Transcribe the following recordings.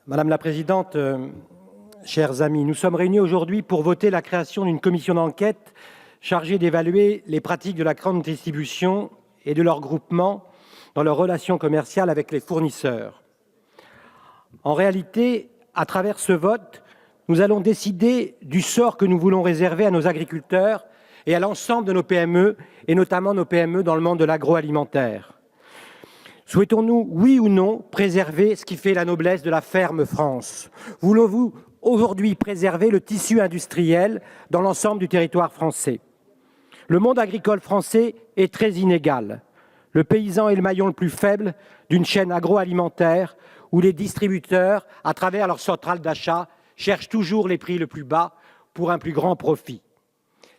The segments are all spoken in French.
Madame la présidente, chers amis, nous sommes réunis aujourd'hui pour voter la création d'une commission d'enquête chargée d'évaluer les pratiques de la grande distribution et de leurs groupements dans leurs relations commerciales avec les fournisseurs. En réalité, à travers ce vote, nous allons décider du sort que nous voulons réserver à nos agriculteurs et à l'ensemble de nos PME, et notamment nos PME dans le monde de l'agroalimentaire. Souhaitons-nous, oui ou non, préserver ce qui fait la noblesse de la ferme France? Voulons-vous aujourd'hui préserver le tissu industriel dans l'ensemble du territoire français? Le monde agricole français est très inégal. Le paysan est le maillon le plus faible d'une chaîne agroalimentaire où les distributeurs, à travers leur centrale d'achat, cherchent toujours les prix les plus bas pour un plus grand profit.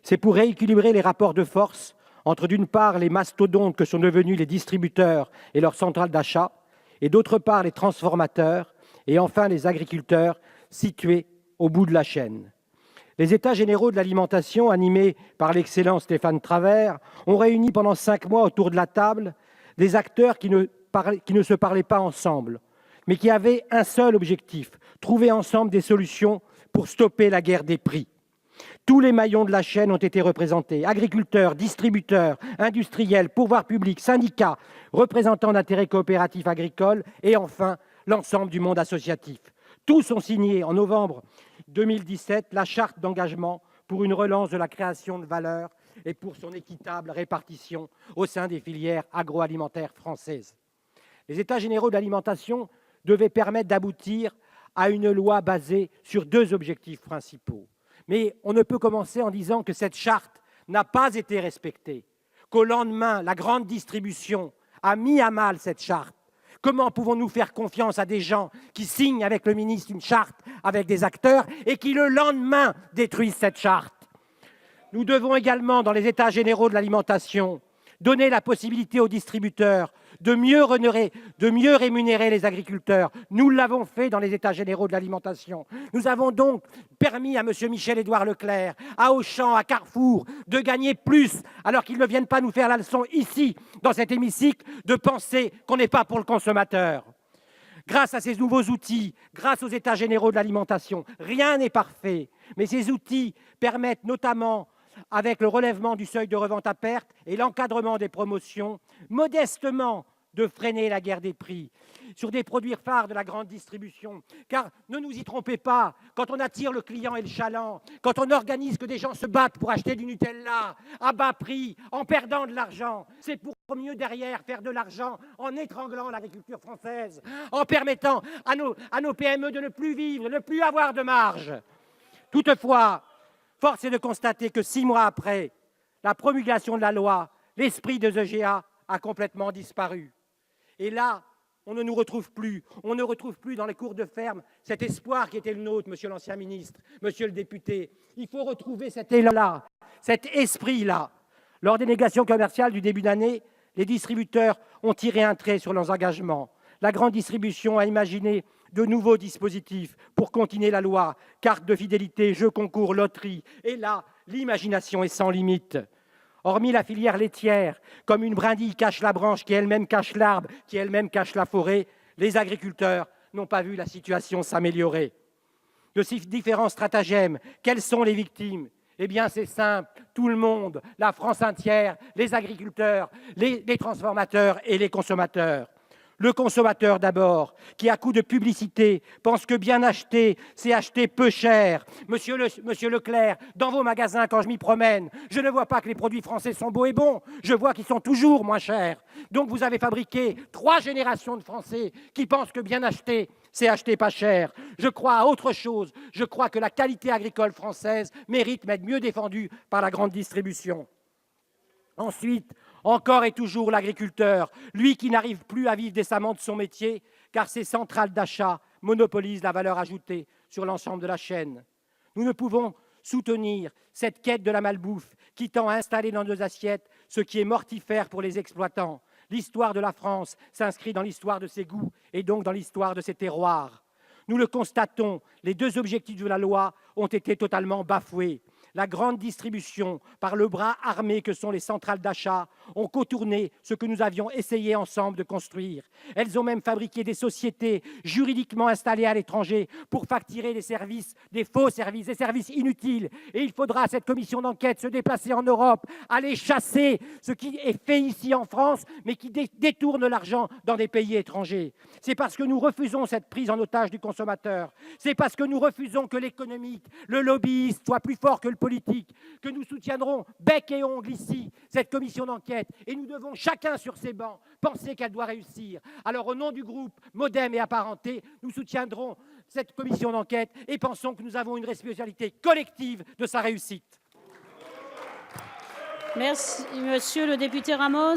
C'est pour rééquilibrer les rapports de force entre, d'une part, les mastodontes que sont devenus les distributeurs et leurs centrales d'achat, et d'autre part, les transformateurs, et enfin les agriculteurs situés au bout de la chaîne. Les États généraux de l'alimentation, animés par l'excellent Stéphane Travert, ont réuni pendant 5 mois autour de la table des acteurs qui ne se parlaient pas ensemble, mais qui avaient un seul objectif, trouver ensemble des solutions pour stopper la guerre des prix. Tous les maillons de la chaîne ont été représentés, agriculteurs, distributeurs, industriels, pouvoirs publics, syndicats, représentants d'intérêts coopératifs agricoles et enfin l'ensemble du monde associatif. Tous ont signé en novembre 2017 la charte d'engagement pour une relance de la création de valeur et pour son équitable répartition au sein des filières agroalimentaires françaises. Les États généraux de l'alimentation devaient permettre d'aboutir à une loi basée sur 2 objectifs principaux. Mais on ne peut commencer en disant que cette charte n'a pas été respectée, qu'au lendemain, la grande distribution a mis à mal cette charte. Comment pouvons-nous faire confiance à des gens qui signent avec le ministre une charte avec des acteurs et qui, le lendemain, détruisent cette charte? Nous devons également, dans les États généraux de l'alimentation, donner la possibilité aux distributeurs de mieux rémunérer les agriculteurs. Nous l'avons fait dans les États généraux de l'alimentation. Nous avons donc permis à M. Michel-Édouard Leclerc, à Auchan, à Carrefour, de gagner plus, alors qu'ils ne viennent pas nous faire la leçon ici, dans cet hémicycle, de penser qu'on n'est pas pour le consommateur. Grâce à ces nouveaux outils, grâce aux États généraux de l'alimentation, rien n'est parfait, mais ces outils permettent notamment, avec le relèvement du seuil de revente à perte et l'encadrement des promotions, modestement de freiner la guerre des prix sur des produits phares de la grande distribution. Car ne nous y trompez pas, quand on attire le client et le chaland, quand on organise que des gens se battent pour acheter du Nutella à bas prix, en perdant de l'argent, c'est pour mieux derrière faire de l'argent en étranglant l'agriculture française, en permettant à nos PME de ne plus vivre, de ne plus avoir de marge. Toutefois, force est de constater que 6 mois après la promulgation de la loi, l'esprit de EGA a complètement disparu. Et là, on ne nous retrouve plus. On ne retrouve plus dans les cours de ferme cet espoir qui était le nôtre, monsieur l'ancien ministre, monsieur le député. Il faut retrouver cet élan-là, cet esprit-là. Lors des négociations commerciales du début d'année, les distributeurs ont tiré un trait sur leurs engagements. La grande distribution a imaginé de nouveaux dispositifs pour continuer la loi, carte de fidélité, jeux concours, loterie. Et là, l'imagination est sans limite. Hormis la filière laitière, comme une brindille cache la branche qui elle-même cache l'arbre, qui elle-même cache la forêt, les agriculteurs n'ont pas vu la situation s'améliorer. De ces différents stratagèmes, quelles sont les victimes? Eh bien, c'est simple, tout le monde, la France entière, les agriculteurs, les transformateurs et les consommateurs. Le consommateur d'abord, qui à coup de publicité pense que bien acheter, c'est acheter peu cher. Monsieur Leclerc, dans vos magasins, quand je m'y promène, je ne vois pas que les produits français sont beaux et bons, je vois qu'ils sont toujours moins chers. Donc vous avez fabriqué 3 générations de Français qui pensent que bien acheter, c'est acheter pas cher. Je crois à autre chose. Je crois que la qualité agricole française mérite d'être mieux défendue par la grande distribution. Ensuite, encore et toujours l'agriculteur, lui qui n'arrive plus à vivre décemment de son métier, car ses centrales d'achat monopolisent la valeur ajoutée sur l'ensemble de la chaîne. Nous ne pouvons soutenir cette quête de la malbouffe qui tend à installer dans nos assiettes ce qui est mortifère pour les exploitants. L'histoire de la France s'inscrit dans l'histoire de ses goûts et donc dans l'histoire de ses terroirs. Nous le constatons, les 2 objectifs de la loi ont été totalement bafoués. la grande distribution, par le bras armé que sont les centrales d'achat, ont contourné ce que nous avions essayé ensemble de construire. Elles ont même fabriqué des sociétés juridiquement installées à l'étranger pour facturer des services, des faux services, des services inutiles. Et il faudra à cette commission d'enquête se déplacer en Europe, aller chasser ce qui est fait ici en France, mais qui détourne l'argent dans des pays étrangers. C'est parce que nous refusons cette prise en otage du consommateur. C'est parce que nous refusons que l'économique, le lobbyiste soit plus fort que le politique, que nous soutiendrons bec et ongle ici cette commission d'enquête. Et nous devons chacun sur ces bancs penser qu'elle doit réussir. Alors au nom du groupe Modem et Apparentés, nous soutiendrons cette commission d'enquête et pensons que nous avons une responsabilité collective de sa réussite. Merci, monsieur le député Ramos.